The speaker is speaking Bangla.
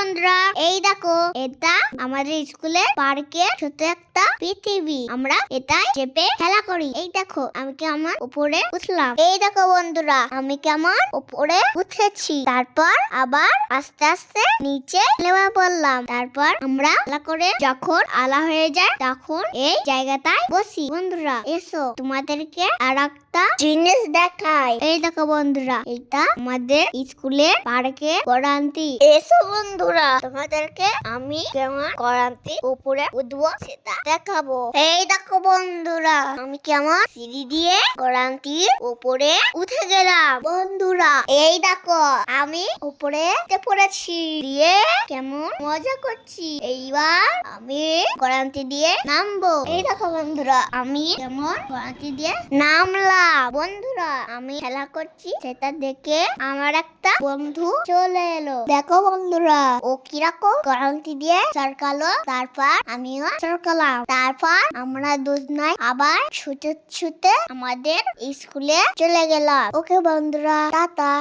বন্ধুরা, এই দেখো, এটা আমাদের স্কুলের পার্কে ছোট একটা পৃথিবী। আমরা এটাই চেপে খেলা করি। এই দেখো, আমি কি আমার উপরে উঠলাম। এই দেখো বন্ধুরা, আমি কি আমার উপরে উঠেছি। তারপর আবার আস্তে আস্তে নিচে নেমে পড়লাম। তারপর আমরা খেলা করে যখন আলা হয়ে যায় তখন এই জায়গাটায় বসি। বন্ধুরা এসো, তোমাদেরকে আর একটা জিনিস দেখাই। এই দেখো বন্ধুরা, এটা আমাদের স্কুলের পার্কে করান্তি। এসো বন্ধুরা, তোমাদেরকে আমি কেমন করান্তি উপরে উঠবো সেটা দেখাবো। এই দেখো বন্ধুরা, আমি কেমন সিঁড়ি দিয়ে করান্তির উপরে উঠে গেলাম। বন্ধুরা এই দেখো, আমি উপরে উঠে পড়েছি, দিয়ে কেমন মজা করছি। এইবার আমি করান্তি দিয়ে নামবো। এই দেখো বন্ধুরা, আমি কেমন করান্তি দিয়ে নামলাম। বন্ধুরা আমি খেলা করছি সেটা দেখে আমার একটা বন্ধু চলে এলো। দেখো বন্ধুরা, ও কিরকম করান্তি দিয়ে সরকালো, তারপর আমিও সরকালাম। তারপর আমরা দুজনাই আবার ছুটে ছুটে আমাদের স্কুলে চলে গেলাম। ওকে বন্ধুরা, টাটা।